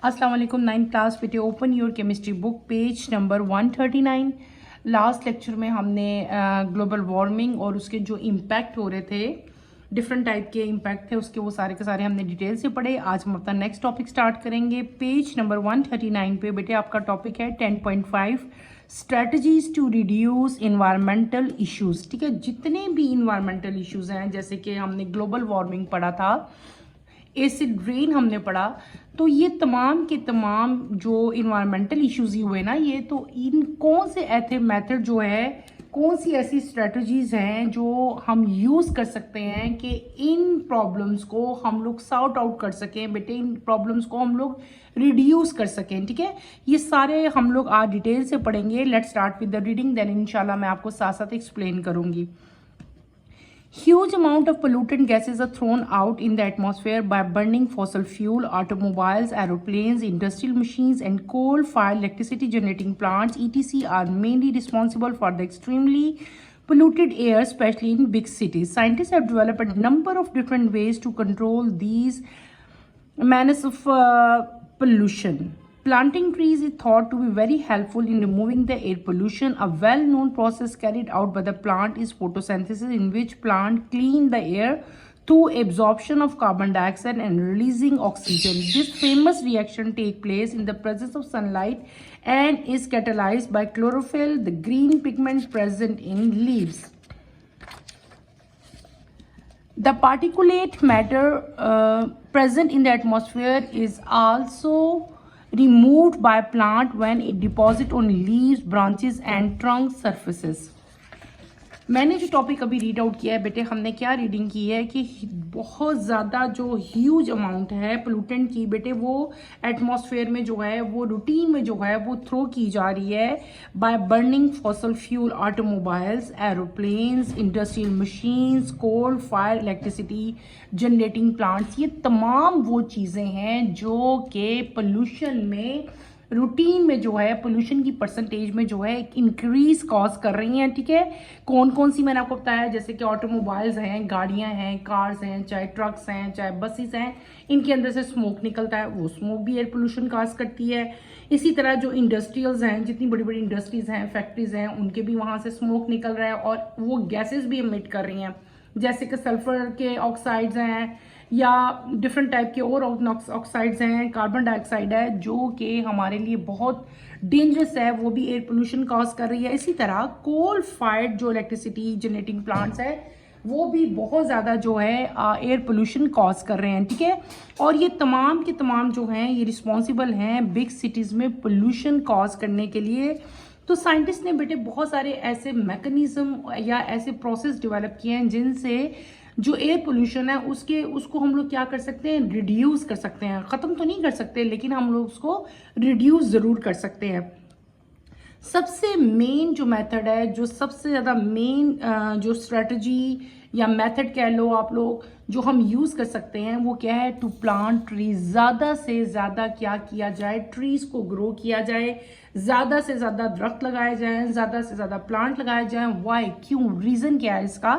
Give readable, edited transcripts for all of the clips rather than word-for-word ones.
अस्सलाम वालेकुम। 9th class बेटे, open your chemistry book, page number 139। Last lecture में हमने ग्लोबल वार्मिंग और उसके जो इम्पैक्ट हो रहे थे, डिफरेंट टाइप के इम्पैक्ट थे उसके, वो सारे के सारे हमने डिटेल से पढ़े। आज हम अपना नेक्स्ट टॉपिक स्टार्ट करेंगे। पेज नंबर 139 पे बेटे आपका टॉपिक है 10.5 strategies to reduce environmental issues. ठीक है, जितने भी इन्वायरमेंटल इश्यूज हैं, जैसे कि हमने ग्लोबल वार्मिंग पढ़ा था, एसिड रेन हमने पढ़ा, तो ये तमाम के तमाम जो इन्वायरमेंटल इश्यूज ही हुए ना, ये तो इन कौन से ऐसे मेथड जो है, कौन सी ऐसी स्ट्रेटजीज हैं जो हम यूज़ कर सकते हैं कि इन प्रॉब्लम्स को हम लोग सॉर्ट आउट कर सकें बेटे, इन प्रॉब्लम्स को हम लोग रिड्यूस कर सकें। ठीक है, ये सारे हम लोग आज डिटेल से पढ़ेंगे। Let's start with the reading, then इंशाल्लाह मैं आपको साथ साथ एक्सप्लेन करूंगी। Huge amount of pollutant gases are thrown out in the atmosphere by burning fossil fuel, automobiles, aeroplanes, industrial machines, and coal-fired electricity generating plants, etc., are mainly responsible for the extremely polluted air, especially in big cities. Scientists have developed a number of different ways to control these menace of pollution. Planting trees is thought to be very helpful in removing the air pollution. A well-known process carried out by the plant is photosynthesis, in which plants clean the air through absorption of carbon dioxide and releasing oxygen. This famous reaction takes place in the presence of sunlight and is catalyzed by chlorophyll, the green pigment present in leaves. The particulate matter present in the atmosphere is also removed by plant when it deposit on leaves, branches and trunk surfaces. मैंने जो topic अभी read out किया है बेटे, हमने क्या reading की है कि बहुत ज़्यादा जो ह्यूज अमाउंट है पोल्यूटेंट की बेटे, वो एटमॉस्फेयर में जो है, वो रूटीन में जो है वो थ्रो की जा रही है by burning fossil fuel, automobiles, aeroplanes, industrial machines, coal fire electricity generating plants. ये तमाम वो चीज़ें हैं जो कि पोल्यूशन में, रूटीन में जो है पोल्यूशन की परसेंटेज में जो है एक इंक्रीज कॉज कर रही हैं। ठीक है, कौन कौन सी मैंने आपको बताया, जैसे कि ऑटोमोबाइल्स हैं, गाड़ियां हैं, कार्स हैं, चाहे ट्रक्स हैं, चाहे बसेस हैं, इनके अंदर से स्मोक निकलता है, वो स्मोक भी एयर पोल्यूशन कॉज करती है। इसी तरह जो इंडस्ट्रियल्स हैं, जितनी बड़ी बड़ी इंडस्ट्रीज हैं, फैक्ट्रीज हैं, उनके भी वहां से स्मोक निकल रहा है और वो गैसेज भी एमिट कर रही हैं, जैसे कि सल्फर के ऑक्साइड्स हैं या डिफरेंट टाइप के और ऑक्साइड्स हैं, कार्बन डाइऑक्साइड है, जो कि हमारे लिए बहुत डेंजरस है, वो भी एयर पोल्यूशन कॉज कर रही है। इसी तरह कोल फायर्ड जो इलेक्ट्रिसिटी जनरेटिंग प्लांट्स है, वो भी बहुत ज़्यादा जो है एयर पोल्यूशन कॉज कर रहे हैं। ठीक है, और ये तमाम के तमाम जो हैं ये रिस्पॉन्सिबल हैं बिग सिटीज़ में पोल्यूशन कॉज करने के लिए। तो साइंटिस्ट ने बेटे बहुत सारे ऐसे मैकेनिज्म या ऐसे प्रोसेस डेवलप किए हैं जिनसे जो एयर पोल्यूशन है उसको हम लोग क्या कर सकते हैं, रिड्यूस कर सकते हैं। ख़त्म तो नहीं कर सकते, लेकिन हम लोग उसको रिड्यूस ज़रूर कर सकते हैं। सबसे मेन जो मेथड है, जो सबसे ज़्यादा मेन जो स्ट्रेटजी या मेथड कह लो आप लोग, जो हम यूज़ कर सकते हैं, वो क्या है, टू प्लांट ट्रीज। ज़्यादा से ज़्यादा क्या किया जाए, ट्रीज को ग्रो किया जाए, ज़्यादा से ज़्यादा दरख्त लगाए जाएं, ज़्यादा से ज़्यादा प्लांट लगाए जाएं। वाई, क्यों, रीज़न क्या है इसका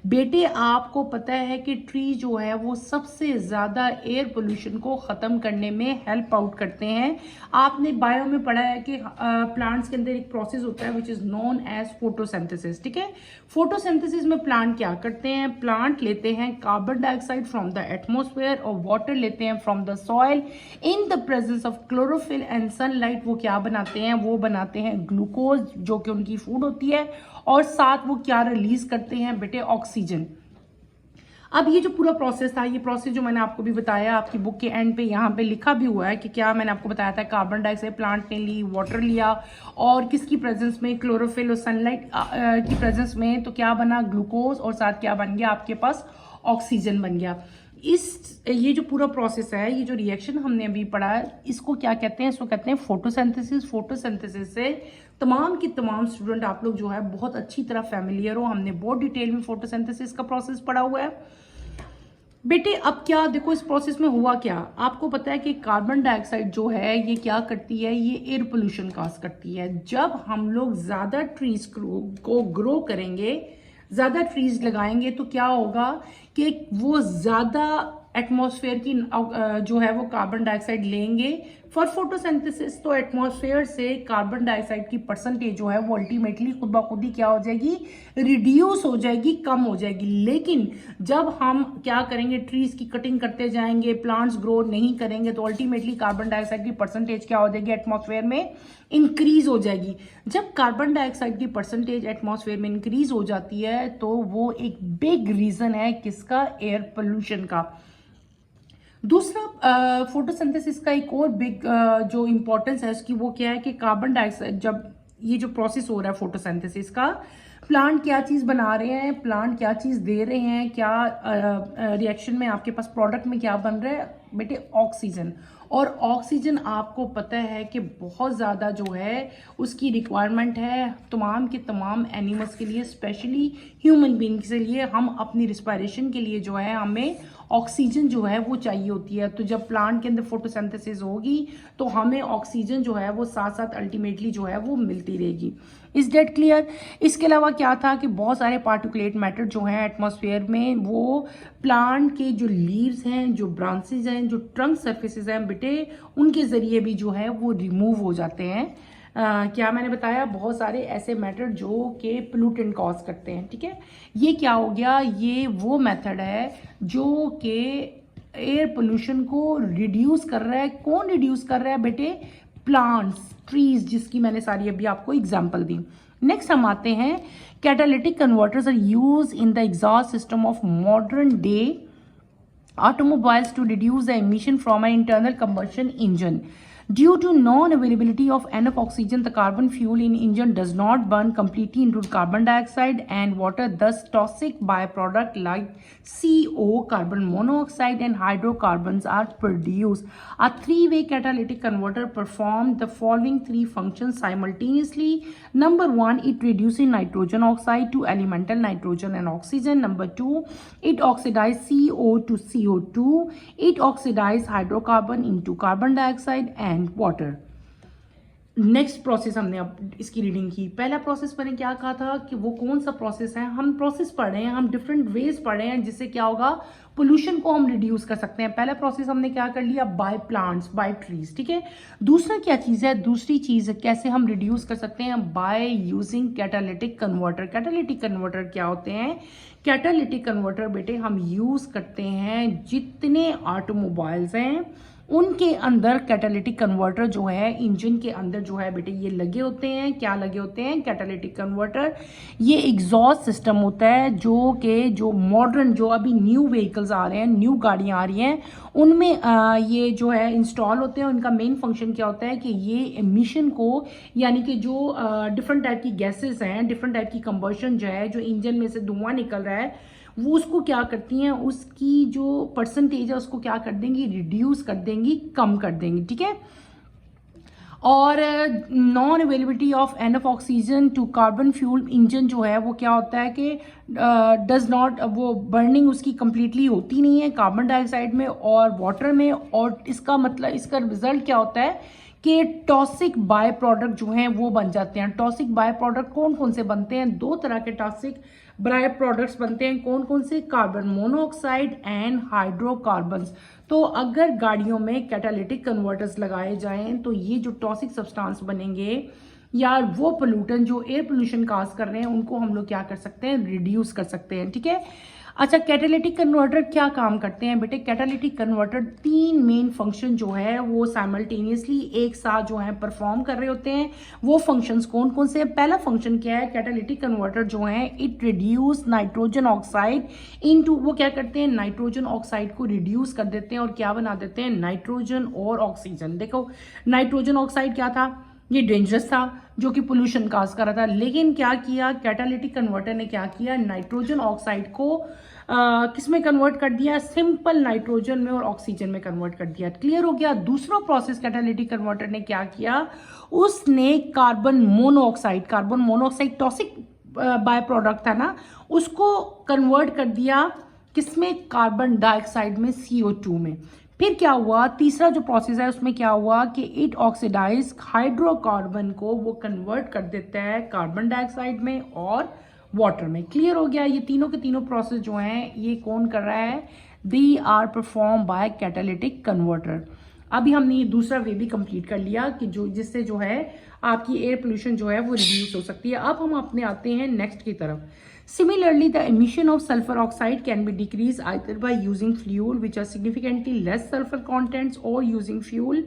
बेटे? आपको पता है कि ट्री जो है वो सबसे ज़्यादा एयर पोल्यूशन को ख़त्म करने में हेल्प आउट करते हैं। आपने बायो में पढ़ा है कि प्लांट्स के अंदर एक प्रोसेस होता है which is known as photosynthesis. ठीक है, फोटोसिंथेसिस में प्लांट क्या करते हैं, प्लांट लेते हैं carbon dioxide from the atmosphere और वाटर लेते हैं from the soil in the presence of chlorophyll and sunlight. वो क्या बनाते हैं, वो बनाते हैं ग्लूकोज, जो कि उनकी फूड होती है, और साथ वो क्या रिलीज करते हैं बेटे, ऑक्सीजन। अब ये जो पूरा प्रोसेस था, ये प्रोसेस जो मैंने आपको भी बताया, आपकी बुक के एंड पे यहाँ पे लिखा भी हुआ है कि क्या मैंने आपको बताया था, कार्बन डाइऑक्साइड प्लांट ने ली, वाटर लिया, और किसकी प्रेजेंस में, क्लोरोफिल और सनलाइट की प्रेजेंस में, तो क्या बना, ग्लूकोज, और साथ क्या बन गया आपके पास, ऑक्सीजन बन गया। ये जो पूरा प्रोसेस है, ये जो रिएक्शन हमने अभी पढ़ा, इसको क्या कहते हैं, इसको कहते हैं फोटोसिंथेसिस। फोटोसिंथेसिस से तमाम की तमाम स्टूडेंट आप लोग जो है बहुत अच्छी तरह फैमिलियर हो, हमने बहुत डिटेल में फोटोसिंथेसिस का प्रोसेस पढ़ा हुआ है बेटे। अब क्या देखो, इस प्रोसेस में हुआ क्या, आपको पता है कि कार्बन डाइऑक्साइड जो है ये क्या करती है, ये एयर पोल्यूशन कॉज करती है। जब हम लोग ज़्यादा ट्रीज को ग्रो करेंगे, ज़्यादा ट्रीज लगाएंगे, तो क्या होगा कि वो ज़्यादा एटमॉस्फेयर की जो है वो कार्बन डाइऑक्साइड लेंगे फॉर फोटोसिंथेसिस, तो एटमॉस्फेयर से कार्बन डाइऑक्साइड की परसेंटेज जो है वो अल्टीमेटली खुद ब खुद ही क्या हो जाएगी, रिड्यूस हो जाएगी, कम हो जाएगी। लेकिन जब हम क्या करेंगे, ट्रीज की कटिंग करते जाएंगे, प्लांट्स ग्रो नहीं करेंगे, तो अल्टीमेटली कार्बन डाइऑक्साइड की परसेंटेज क्या हो जाएगी, एटमॉस्फेयर में इंक्रीज हो जाएगी। जब कार्बन डाइऑक्साइड की परसेंटेज एटमॉस्फेयर में इंक्रीज हो जाती है तो वो एक बिग रीजन है किसका, एयर पोल्यूशन का। दूसरा फोटोसिंथेसिस का एक और बिग जो इंपॉर्टेंस है उसकी, वो क्या है कि कार्बन डाइऑक्साइड, जब ये जो प्रोसेस हो रहा है फोटोसिंथेसिस का, प्लांट क्या चीज़ बना रहे हैं, प्लांट क्या चीज़ दे रहे हैं, क्या रिएक्शन में आपके पास प्रोडक्ट में क्या बन रहा है बेटे, ऑक्सीजन। और ऑक्सीजन आपको पता है कि बहुत ज़्यादा जो है उसकी रिक्वायरमेंट है तमाम के तमाम एनिमल्स के लिए, स्पेशली ह्यूमन बींग्स के लिए। हम अपनी रिस्पायरेशन के लिए जो है हमें ऑक्सीजन जो है वो चाहिए होती है। तो जब प्लांट के अंदर फोटोसिंथेसिस होगी तो हमें ऑक्सीजन जो है वो साथ साथ अल्टीमेटली जो है वो मिलती रहेगी। Is that clear? इसके अलावा क्या था कि बहुत सारे पार्टिकुलेट मैटर जो हैं एटमॉस्फेयर में, वो प्लांट के जो लीव्स हैं, जो ब्रांचेज हैं, जो ट्रंक सर्फेसिस हैं बेटे, उनके ज़रिए भी जो है वो रिमूव हो जाते हैं। क्या मैंने बताया, बहुत सारे ऐसे मैटर जो कि पोल्यूटेंट कॉज करते हैं। ठीक है, ये क्या हो गया, ये वो मेथड है जो कि एयर पोल्यूशन को रिड्यूस कर रहा है। कौन रिड्यूस कर रहा है बेटे, प्लांट्स, ट्रीज, जिसकी मैंने सारी अभी आपको एग्जांपल दी। नेक्स्ट हम आते हैं, catalytic converters are use in the exhaust system of modern day automobiles to reduce the emission from an internal combustion engine. Due to non-availability of enough oxygen, the carbon fuel in engine does not burn completely into carbon dioxide and water. Thus, toxic byproduct like CO, carbon monoxide, and hydrocarbons are produced. A three-way catalytic converter performs the following three functions simultaneously. Number one, it reduces nitrogen oxide to elemental nitrogen and oxygen. Number two, it oxidizes CO to CO2. It oxidizes hydrocarbon into carbon dioxide and water. Next process हमने अब इसकी reading की। पहला process मैंने क्या कहा था कि वो कौन सा प्रोसेस है, हम प्रोसेस पढ़ रहे हैं, हम डिफरेंट वेज पढ़ रहे हैं जिससे क्या होगा, पोल्यूशन को हम रिड्यूस कर सकते हैं। पहला प्रोसेस हमने क्या कर लिया, बाय प्लांट्स, बाय ट्रीज। ठीक है, दूसरा क्या चीज़ है, दूसरी चीज़ कैसे हम रिड्यूस कर सकते हैं, by using catalytic converter. Catalytic converter क्या होते हैं, कैटालिटिक कन्वर्टर बेटे हम यूज करते हैं जितने ऑटोमोबाइल्स हैं उनके अंदर कैटालिटिक कन्वर्टर जो है, इंजन के अंदर जो है बेटे ये लगे होते हैं। क्या लगे होते हैं, कैटालिटिक कन्वर्टर। ये एग्जॉस्ट सिस्टम होता है जो कि जो मॉडर्न, जो अभी न्यू व्हीकल्स आ रहे हैं, न्यू गाड़ियाँ आ रही हैं, उनमें ये जो है इंस्टॉल होते हैं। उनका मेन फंक्शन क्या होता है कि ये एमिशन को, यानी कि जो डिफरेंट टाइप की गैसेस हैं, डिफरेंट टाइप की कंबशन जो है, जो इंजन में से धुआं निकल रहा है, वो उसको क्या करती हैं, उसकी जो परसेंटेज है उसको क्या कर देंगी, रिड्यूस कर देंगी, कम कर देंगी। ठीक है, और non availability of enough oxygen to carbon fuel engine जो है वो क्या होता है कि डज नॉट, वो बर्निंग उसकी कंप्लीटली होती नहीं है कार्बन डाइऑक्साइड में और वाटर में। और इसका मतलब, इसका रिजल्ट क्या होता है कि टॉक्सिक बाय प्रोडक्ट जो हैं वो बन जाते हैं। टॉक्सिक बाय प्रोडक्ट कौन कौन से बनते हैं, दो तरह के टॉक्सिक बाय प्रोडक्ट्स बनते हैं। कौन कौन से, कार्बन मोनोऑक्साइड एंड हाइड्रोकार्बन्स। तो अगर गाड़ियों में कैटालिटिक कन्वर्टर्स लगाए जाएं तो ये जो टॉक्सिक सब्सटेंस बनेंगे या वो पोल्यूटेंट जो एयर पोल्यूशन काज कर रहे हैं उनको हम लोग क्या कर सकते हैं, रिड्यूस कर सकते हैं। ठीक है, अच्छा कैटालिटिक कन्वर्टर क्या काम करते हैं बेटे, कैटालिटिक कन्वर्टर तीन मेन फंक्शन जो है वो साइमल्टेनियसली एक साथ जो है परफॉर्म कर रहे होते हैं। वो फंक्शंस कौन कौन से हैं, पहला फंक्शन क्या है, कैटालिटिक कन्वर्टर जो है it reduce nitrogen oxide into, वो क्या करते हैं, नाइट्रोजन ऑक्साइड को रिड्यूस कर देते हैं और क्या बना देते हैं, नाइट्रोजन और ऑक्सीजन। देखो नाइट्रोजन ऑक्साइड क्या था, ये डेंजरस था जो कि पोल्यूशन काज कर रहा था, लेकिन क्या किया कैटालिटिक कन्वर्टर ने, क्या किया, नाइट्रोजन ऑक्साइड को किस में कन्वर्ट कर दिया, सिंपल नाइट्रोजन में और ऑक्सीजन में कन्वर्ट कर दिया। क्लियर हो गया। दूसरा प्रोसेस कैटालिटिक कन्वर्टर ने क्या किया, उसने carbon monoxide toxic by product था ना, उसको कन्वर्ट कर दिया किसमें, कार्बन डाइऑक्साइड में, CO2 में। फिर क्या हुआ, तीसरा जो प्रोसेस है उसमें क्या हुआ कि इट ऑक्सीडाइज हाइड्रोकार्बन को वो कन्वर्ट कर देता है कार्बन डाइऑक्साइड में और वाटर में। क्लियर हो गया। ये तीनों के तीनों प्रोसेस जो हैं ये कौन कर रहा है, they are perform by catalytic converter. अभी हमने ये दूसरा वे भी कंप्लीट कर लिया कि जो जिससे जो है आपकी एयर पोल्यूशन जो है वो रिड्यूस हो सकती है। अब हम अपने आते हैं नेक्स्ट की तरफ। Similarly the emission of sulfur oxide can be decreased either by using fuel which are significantly less sulfur contents or using fuel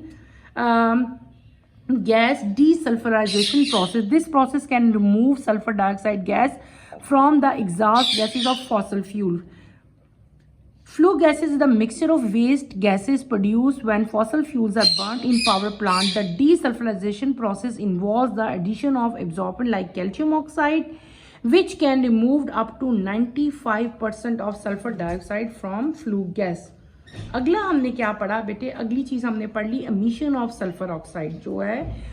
gas desulfurization process. This process can remove sulfur dioxide gas from the exhaust gases of fossil fuel. Flue gases is the mixture of waste gases produced when fossil fuels are burnt in power plant. The desulfurization process involves the addition of absorbent like calcium oxide, which can remove up to 95% of sulfur dioxide from flue gas. अगला हमने क्या पढ़ा बेटे, अगली चीज हमने पढ़ ली emission of sulphur oxide. जो है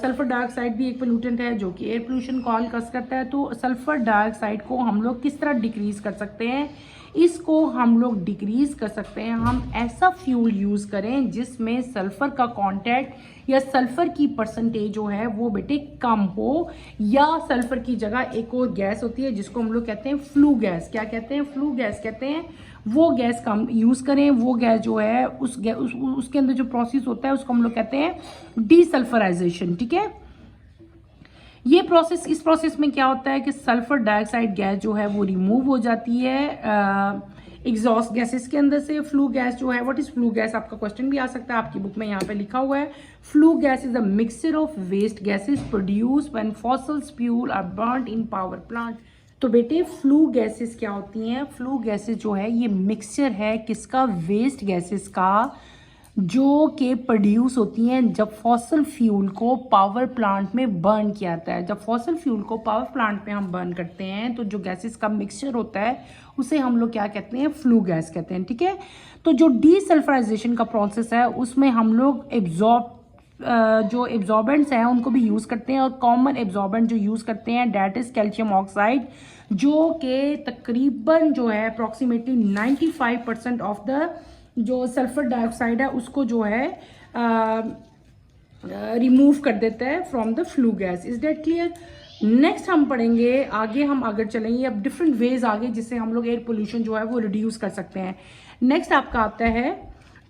सल्फर डाइऑक्साइड भी एक पोल्यूटेंट है जो कि एयर पोल्यूशन कॉल करता है। तो सल्फर डाइऑक्साइड को हम लोग किस तरह डिक्रीज कर सकते हैं? इसको हम लोग डिक्रीज कर सकते हैं, हम ऐसा फ्यूल यूज करें जिसमें सल्फर का कंटेंट या सल्फर की परसेंटेज जो है वो बेटे कम हो, या सल्फर की जगह एक और गैस होती है जिसको हम लोग कहते हैं फ्लू गैस। क्या कहते हैं? फ्लू गैस कहते हैं। वो गैस कम यूज करें। वो गैस जो है उसके अंदर जो प्रोसेस होता है उसको हम लोग कहते हैं डीसल्फराइजेशन। ठीक है, ये प्रोसेस, इस प्रोसेस में क्या होता है कि सल्फर डाइऑक्साइड गैस जो है वो रिमूव हो जाती है एग्जॉस्ट गैसेस के अंदर से। फ्लू गैस जो है, व्हाट इज फ्लू गैस, आपका क्वेश्चन भी आ सकता है, आपकी बुक में यहाँ पे लिखा हुआ है। Flue gas is a mixture of waste gases produce when fossil fuel are burned in power plant. तो बेटे फ्लू गैसेस क्या होती हैं? फ्लू गैसेस जो है ये मिक्सचर है किसका? वेस्ट गैसेस का, जो कि प्रोड्यूस होती हैं जब फॉसल फ्यूल को पावर प्लांट में बर्न किया जाता है। जब फॉसल फ्यूल को पावर प्लांट में हम बर्न करते हैं तो जो गैसेस का मिक्सचर होता है उसे हम लोग क्या कहते हैं? फ्लू गैस कहते हैं। ठीक है, तो जो डीसल्फराइजेशन का प्रोसेस है उसमें हम लोग जो एब्जॉर्बेंट्स हैं उनको भी यूज़ करते हैं, और कॉमन एब्जॉर्बेंट जो यूज़ करते हैं डैट इज़ कैल्शियम ऑक्साइड, जो कि तकरीबन जो है अप्रॉक्सीमेटली 95% ऑफ द जो सल्फर डाइऑक्साइड है उसको जो है रिमूव कर देता है from the flu gas. Is that clear? Next हम पढ़ेंगे आगे, हम अगर चलेंगे अब डिफरेंट वेज आगे जिससे हम लोग एयर पोल्यूशन जो है वो रिड्यूस कर सकते हैं। नेक्स्ट आपका आता है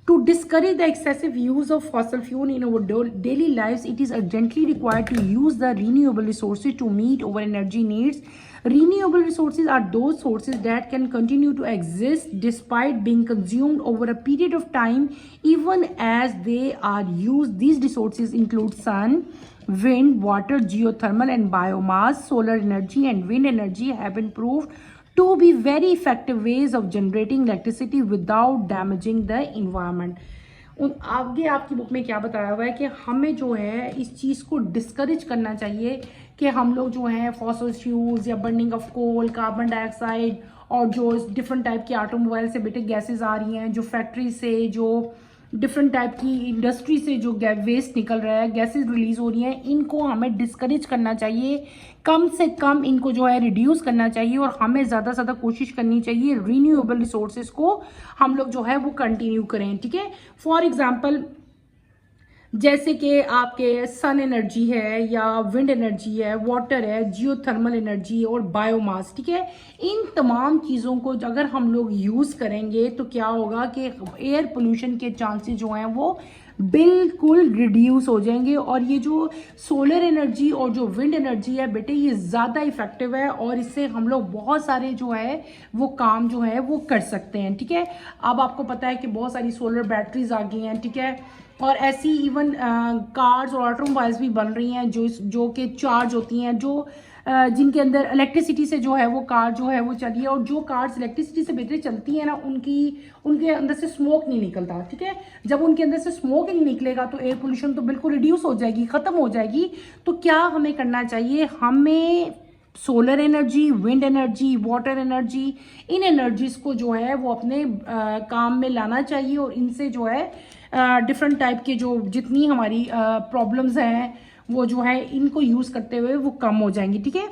to discourage the excessive use of fossil fuel in our daily lives, it is urgently required to use the renewable resources to meet our energy needs. Renewable resources are those sources that can continue to exist despite being consumed over a period of time, even as they are used. These resources include sun, wind, water, geothermal and biomass. Solar energy and wind energy have been proved to be very effective ways of generating electricity without damaging the environment. आगे आपकी book में क्या बताया हुआ है कि हमें जो है इस चीज़ को डिस्करेज करना चाहिए कि हम लोग जो है फॉसिल फ्यूल्स या burning of coal, carbon dioxide और जो डिफरेंट टाइप की ऑटोमोबाइल से बेटे गैसेज आ रही हैं, जो फैक्ट्री से, जो डिफरेंट टाइप की इंडस्ट्री से जो वेस्ट निकल रहा है, गैसेस रिलीज हो रही हैं, इनको हमें डिस्करेज करना चाहिए, कम से कम इनको जो है रिड्यूस करना चाहिए, और हमें ज़्यादा से ज़्यादा कोशिश करनी चाहिए रीन्यूएबल रिसोर्सेज को हम लोग जो है वो कंटिन्यू करें। ठीक है, फॉर एग्जांपल जैसे कि आपके सन एनर्जी है या विंड एनर्जी है, वाटर है, जियोथर्मल एनर्जी और बायोमास। ठीक है, इन तमाम चीज़ों को अगर हम लोग यूज़ करेंगे तो क्या होगा कि एयर पोल्यूशन के चांसेस जो हैं वो बिल्कुल रिड्यूस हो जाएंगे। और ये जो सोलर एनर्जी और जो विंड एनर्जी है बेटे ये ज़्यादा इफेक्टिव है, और इससे हम लोग बहुत सारे जो है वो काम जो है वो कर सकते हैं। ठीक है, अब आपको पता है कि बहुत सारी सोलर बैटरीज आ गई हैं। ठीक है, और ऐसी इवन कार्स और ऑटोमोबाइल्स भी बन रही हैं जो कि चार्ज होती हैं, जो जिनके अंदर इलेक्ट्रिसिटी से जो है वो कार जो है वो चली है, और जो कार्स इलेक्ट्रिसिटी से बेहतर चलती है ना उनके अंदर से स्मोक नहीं निकलता। ठीक है, जब उनके अंदर से स्मोक नहीं निकलेगा तो एयर पोल्यूशन तो बिल्कुल रिड्यूस हो जाएगी, ख़त्म हो जाएगी। तो क्या हमें करना चाहिए? हमें solar energy, wind energy, water energy, इन एनर्जीज को जो है वो अपने काम में लाना चाहिए, और इनसे जो है डिफरेंट टाइप के जो जितनी हमारी प्रॉब्लम्स हैं वो जो है इनको यूज़ करते हुए वो कम हो जाएंगी। ठीक है,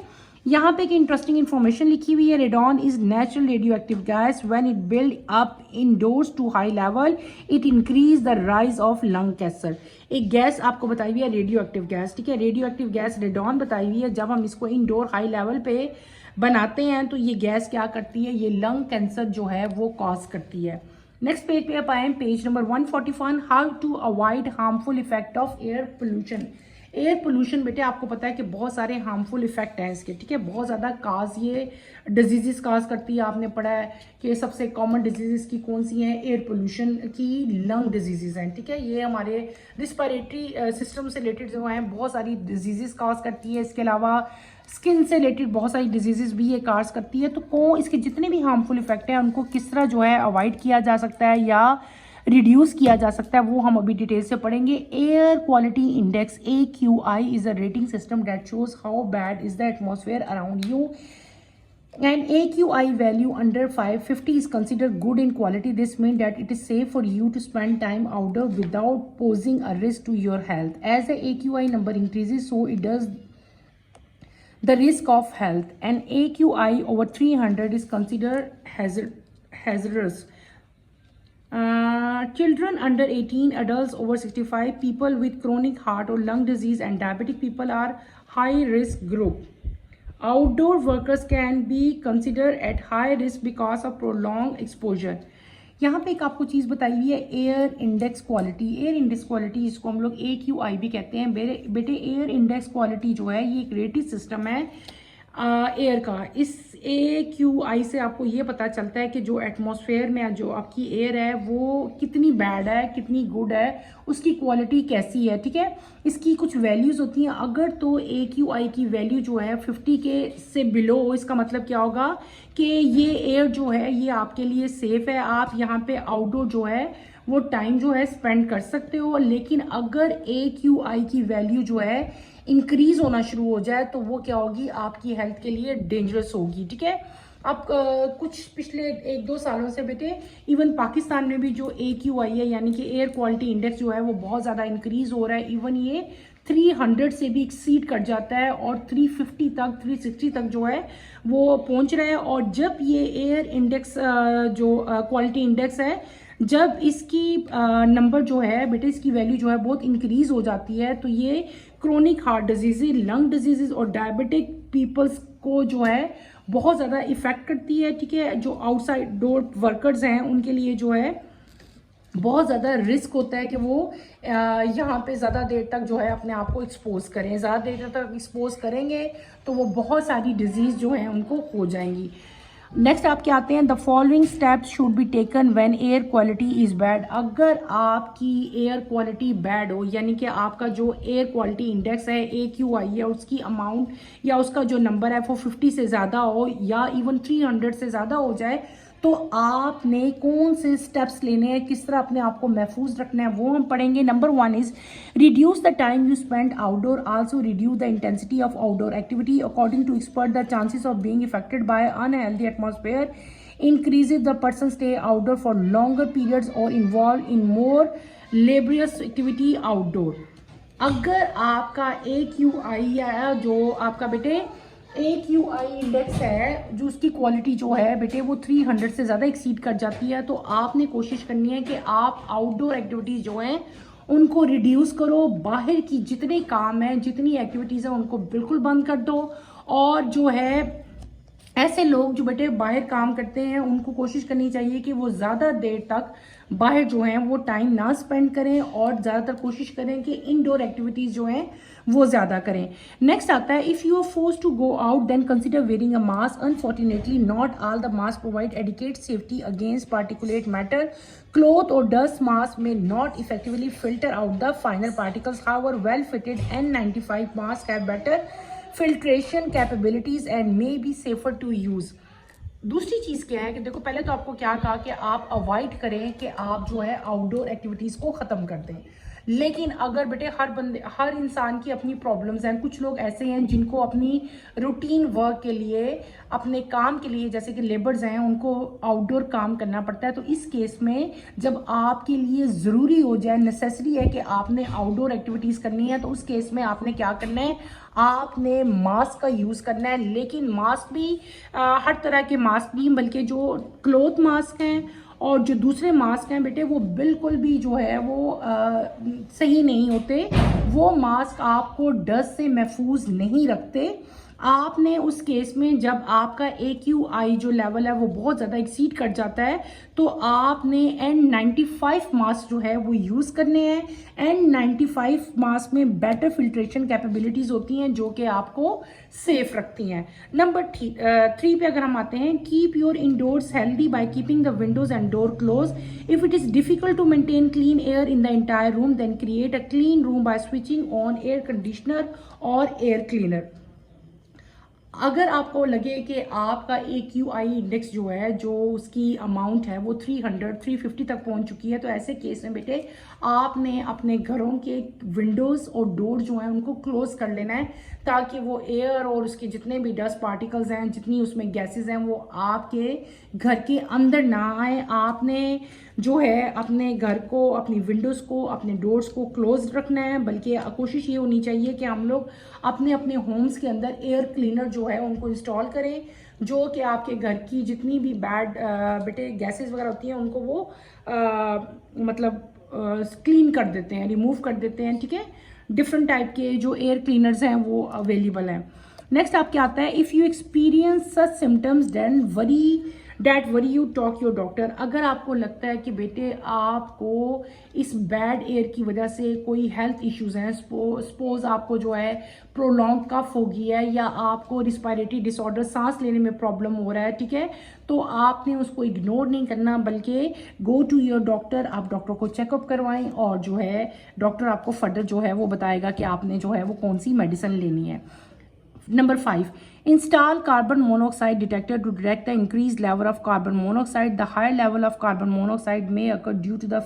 यहाँ पे एक इंटरेस्टिंग इन्फॉर्मेशन लिखी हुई है। Radon is natural radio active gas when it build up indoors to high level it increase the rise of lung cancer. एक गैस आपको बताई हुई है रेडियो एक्टिव गैस। ठीक है, रेडियो एक्टिव गैस रेडॉन बताई हुई है, जब हम इसको इनडोर हाई लेवल पे बनाते हैं तो ये गैस क्या करती है, ये लंग कैंसर जो है वो कॉज करती है। नेक्स्ट पेज पे आप आए, page number 141, how to avoid harmful effect of air pollution. Air pollution बेटे आपको पता है कि बहुत सारे हार्मफुल इफेक्ट हैं इसके, ठीक है, बहुत ज़्यादा काज ये डिजीज़ काज करती है। आपने पढ़ा है कि सबसे कॉमन डिजीज़ की कौन सी हैं, एयर पोल्यूशन की लंग डिजीज़ हैं, ठीक है, ये हमारे रिस्पिरेटरी सिस्टम से रिलेटेड जो हैं बहुत सारी डिजीज़ काज करती है। इसके अलावा स्किन से रिलेटेड बहुत सारी डिजीज़ भी ये काज करती है। तो इसके जितने भी हार्मफुल इफेक्ट हैं उनको किस तरह जो है अवॉइड किया जा सकता है या रिड्यूस किया जा सकता है वो हम अभी डिटेल से पढ़ेंगे। Air quality index AQI is a rating system that shows how bad is the atmosphere around you and AQI value under 550 is considered good in quality. This means that it is safe for you to spend time outdoor without posing a risk to your health. As the AQI number increases, so it does the risk of health, and AQI over 300 is considered hazardous. Children under 18, adults over 65, people with chronic heart or lung disease and diabetic people are high risk group. Outdoor workers can be considered at high risk because of prolonged exposure. यहाँ पे एक आपको चीज़ बताई हुई है air index quality. Air index quality इसको हम लोग AQI भी कहते हैं। बेटे एयर इंडेक्स क्वालिटी जो है ये एक रेटिंग सिस्टम है एयर का। इस AQI से आपको ये पता चलता है कि जो एटमॉस्फेयर में जो आपकी एयर है वो कितनी बैड है, कितनी गुड है, उसकी क्वालिटी कैसी है, ठीक है। इसकी कुछ वैल्यूज़ होती हैं। अगर तो AQI की वैल्यू जो है 50 के से बिलो हो, इसका मतलब क्या होगा कि ये एयर जो है ये आपके लिए सेफ़ है, आप यहाँ पे आउटडोर जो है वो टाइम जो है स्पेंड कर सकते हो। लेकिन अगर AQI की वैल्यू जो है इंक्रीज होना शुरू हो जाए तो वो क्या होगी, आपकी हेल्थ के लिए डेंजरस होगी, ठीक है। अब कुछ पिछले 1-2 सालों से बेटे इवन पाकिस्तान में भी जो AQI है यानी कि एयर क्वालिटी इंडेक्स जो है वो बहुत ज़्यादा इंक्रीज हो रहा है। इवन ये 300 से भी एक्सीड कर जाता है और 350 तक 360 तक जो है वो पहुंच रहा है। और जब ये एयर इंडेक्स जो क्वालिटी इंडेक्स है, जब इसकी नंबर जो है बेटे इसकी वैल्यू जो है बहुत इंक्रीज हो जाती है तो ये chronic heart disease, lung disease और डायबिटिक पीपल्स को जो है बहुत ज़्यादा इफ़ेक्ट करती है, ठीक है। जो आउटसाइड डोर वर्कर्स हैं उनके लिए जो है बहुत ज़्यादा रिस्क होता है कि वो यहाँ पे ज़्यादा देर तक जो है अपने आप को एक्सपोज करें। ज़्यादा देर तक एक्सपोज करेंगे तो वो बहुत सारी डिजीज़ जो हैं उनको हो जाएंगी। नेक्स्ट आप क्या आते हैं, the following steps should be taken when air quality is bad. अगर आपकी एयर क्वालिटी बैड हो यानी कि आपका जो एयर क्वालिटी इंडेक्स है AQI है उसकी अमाउंट या उसका जो नंबर है वो 50 से ज़्यादा हो या इवन 300 से ज़्यादा हो जाए तो आपने कौन से स्टेप्स लेने हैं, किस तरह अपने आप को महफूज रखना है वो हम पढ़ेंगे। Number 1 is reduce the time you spend outdoor, also reduce the intensity of outdoor activity according to expert. The chances of being affected by unhealthy atmosphere increases the person stay outdoor for longer periods or involved in more laborious activity outdoor। अगर आपका AQI या जो आपका बेटे AQI index है जो उसकी quality जो है बेटे वो 300 से ज़्यादा एक्सीड कर जाती है तो आपने कोशिश करनी है कि आप आउटडोर एक्टिविटीज़ जो हैं उनको रिड्यूस करो। बाहर की जितने काम हैं, जितनी एक्टिविटीज़ हैं उनको बिल्कुल बंद कर दो। और जो है ऐसे लोग जो बेटे बाहर काम करते हैं उनको कोशिश करनी चाहिए कि वो ज़्यादा देर तक बाहर जो हैं वो टाइम ना स्पेंड करें और ज़्यादातर कोशिश करें कि इनडोर एक्टिविटीज़ जो हैं वो ज़्यादा करें। नेक्स्ट आता है, if you are forced to go out then consider wearing a mask. Unfortunately not all the mask provide adequate safety against particulate matter. Cloth और dust mask may not effectively filter out the final particles. However, well-fitted N95 masks have better filtration capabilities and may be safer to use। दूसरी चीज़ क्या है कि देखो पहले तो आपको क्या कहा कि आप अवॉइड करें कि आप जो है आउटडोर एक्टिविटीज़ को ख़त्म कर दें। लेकिन अगर बेटे हर इंसान की अपनी प्रॉब्लम्स हैं। कुछ लोग ऐसे हैं जिनको अपनी रूटीन वर्क के लिए, अपने काम के लिए, जैसे कि लेबर्स हैं, उनको आउटडोर काम करना पड़ता है। तो इस केस में जब आपके लिए ज़रूरी हो जाए, नेसेसरी है कि आपने आउटडोर एक्टिविटीज़ करनी है, तो उस केस में आपने क्या करना है, आपने मास्क का यूज़ करना है। लेकिन मास्क भी हर तरह के मास्क भी, बल्कि जो क्लॉथ मास्क हैं और जो दूसरे मास्क हैं बेटे वो बिल्कुल भी जो है वो सही नहीं होते। वो मास्क आपको डस्ट से महफूज नहीं रखते। आपने उस केस में जब आपका AQI जो लेवल है वो बहुत ज़्यादा एक्सीड कर जाता है तो आपने N95 मास्क जो है वो यूज़ करने हैं। N95 मास्क में बेटर फिल्ट्रेशन कैपेबिलिटीज़ होती हैं जो कि आपको सेफ रखती हैं। नंबर 3 पे अगर हम आते हैं, keep your indoors healthy by keeping the windows and door close. If it is difficult to maintain clean air in the entire room then create a clean room by switching on air conditioner और air cleaner. अगर आपको लगे कि आपका AQI index जो है, जो उसकी अमाउंट है वो 350 तक पहुंच चुकी है, तो ऐसे केस में बेटे आपने अपने घरों के विंडोज़ और डोर जो हैं उनको क्लोज कर लेना है ताकि वो एयर और उसके जितने भी डस्ट पार्टिकल्स हैं, जितनी उसमें गैसेस हैं, वो आपके घर के अंदर ना आए। आपने जो है अपने घर को, अपनी विंडोज़ को, अपने डोर्स को क्लोज रखना है, बल्कि कोशिश ये होनी चाहिए कि हम लोग अपने अपने होम्स के अंदर एयर क्लीनर जो है उनको इंस्टॉल करें, जो कि आपके घर की जितनी भी बैड बेटे गैसेस वगैरह होती हैं उनको वो मतलब क्लीन कर देते हैं, रिमूव कर देते हैं। ठीक है, डिफरेंट टाइप के जो एयर क्लीनर्स हैं वो अवेलेबल हैं। नेक्स्ट आपके आता है, if you experience such symptoms then worry you talk your doctor. अगर आपको लगता है कि बेटे आपको इस बैड एयर की वजह से कोई हेल्थ इश्यूज हैं, सपोज आपको जो है प्रोलॉन्ग कफ हो गया है या आपको रिस्पायरेटरी डिसऑर्डर, सांस लेने में प्रॉब्लम हो रहा है, ठीक है, तो आपने उसको इग्नोर नहीं करना बल्कि गो टू योर डॉक्टर। आप डॉक्टर को चेकअप करवाएं और जो है डॉक्टर आपको फर्दर जो है वो बताएगा कि आपने जो है वो कौन सी मेडिसिन लेनी है। Number 5, install carbon monoxide detector to detect the increased level of carbon monoxide. The higher level of carbon monoxide may occur due to the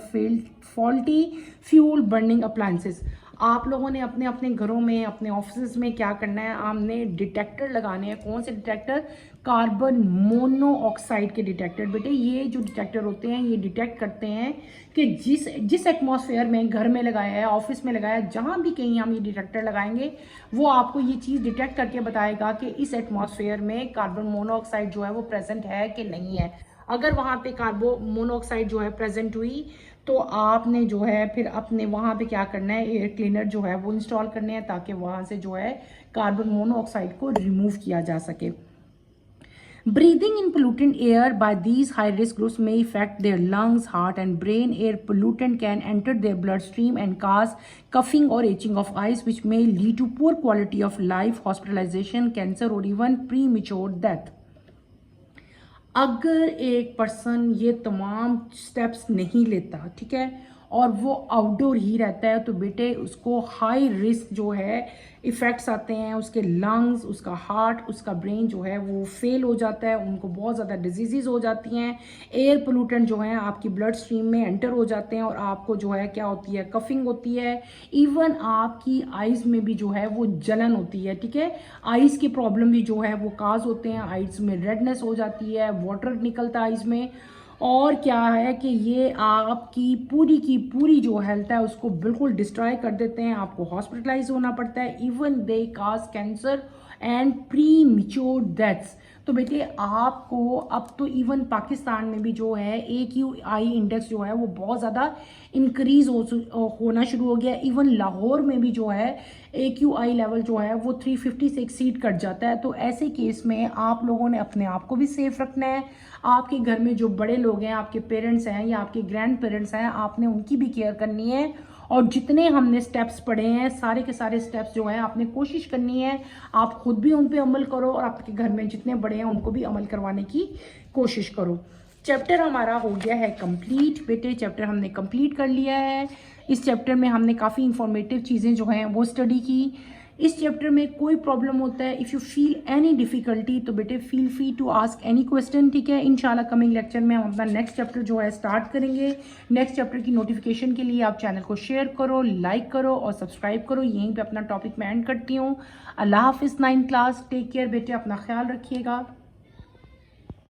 faulty fuel burning appliances. आप लोगों ने अपने अपने घरों में, अपने ऑफिस में क्या करना है, आपने डिटेक्टर लगाने हैं। कौन से डिटेक्टर? कार्बन मोनोऑक्साइड के डिटेक्टर। बेटे ये जो डिटेक्टर होते हैं ये डिटेक्ट करते हैं कि जिस एटमॉस्फेयर में, घर में लगाया है, ऑफिस में लगाया है, जहाँ भी कहीं हम ये डिटेक्टर लगाएंगे वो आपको ये चीज़ डिटेक्ट करके बताएगा कि इस एटमॉस्फेयर में कार्बन मोनोऑक्साइड जो है वो प्रेजेंट है कि नहीं है। अगर वहाँ पे कार्बन मोनोऑक्साइड जो है प्रेजेंट हुई तो आपने जो है फिर अपने वहाँ पे क्या करना है, एयर क्लीनर जो है वो इंस्टॉल करने हैं ताकि वहाँ से जो है कार्बन मोनोऑक्साइड को रिमूव किया जा सके। Breathing in polluted air by these high-risk groups may affect their lungs, heart, and brain. Air pollutant can enter their bloodstream and cause coughing or itching of eyes, which may lead to poor quality of life, hospitalization, cancer, or even premature death. अगर एक person ये तमाम steps नहीं लेता, ठीक है, और वो आउटडोर ही रहता है, तो बेटे उसको हाई रिस्क जो है इफ़ेक्ट्स आते हैं, उसके लंग्स, उसका हार्ट, उसका ब्रेन जो है वो फेल हो जाता है, उनको बहुत ज़्यादा डिजीज़ हो जाती हैं। एयर पोल्यूटेंट जो है आपकी ब्लड स्ट्रीम में एंटर हो जाते हैं और आपको जो है क्या होती है, कफिंग होती है। इवन आपकी आइज़ में भी जो है वो जलन होती है, ठीक है, आइज़ की प्रॉब्लम भी जो है वो काज होते हैं, आइज़ में रेडनेस हो जाती है, वाटर निकलता है आइज़ में। और क्या है कि ये आपकी पूरी की पूरी जो हेल्थ है उसको बिल्कुल डिस्ट्रॉय कर देते हैं, आपको हॉस्पिटलाइज होना पड़ता है, even they cause cancer and pre mature deaths. तो बेटे आपको अब तो इवन पाकिस्तान में भी जो है AQI इंडेक्स जो है वो बहुत ज़्यादा इंक्रीज होना शुरू हो गया। इवन लाहौर में भी जो है AQI लेवल जो है वो 350 से एक्सीड कर जाता है। तो ऐसे केस में आप लोगों ने अपने आप को भी सेफ रखना है, आपके घर में जो बड़े लोग हैं, आपके पेरेंट्स हैं या आपके ग्रैंड पेरेंट्स हैं, आपने उनकी भी केयर करनी है। और जितने हमने स्टेप्स पढ़े हैं सारे के सारे स्टेप्स जो हैं आपने कोशिश करनी है आप खुद भी उन पे अमल करो और आपके घर में जितने बड़े हैं उनको भी अमल करवाने की कोशिश करो। चैप्टर हमारा हो गया है कंप्लीट। बेटे चैप्टर हमने कंप्लीट कर लिया है। इस चैप्टर में हमने काफ़ी इंफॉर्मेटिव चीज़ें जो हैं वो स्टडी की। इस चैप्टर में कोई प्रॉब्लम होता है, if you feel any difficulty, तो बेटे feel free to ask any question, ठीक है। इंशाल्लाह कमिंग लेक्चर में हम अपना नेक्स्ट चैप्टर जो है स्टार्ट करेंगे। नेक्स्ट चैप्टर की नोटिफिकेशन के लिए आप चैनल को शेयर करो, लाइक करो और सब्सक्राइब करो। यहीं पे अपना टॉपिक मैं एंड करती हूँ। अल्लाह हाफिज़ 9th क्लास, टेक केयर बेटे, अपना ख्याल रखिएगा।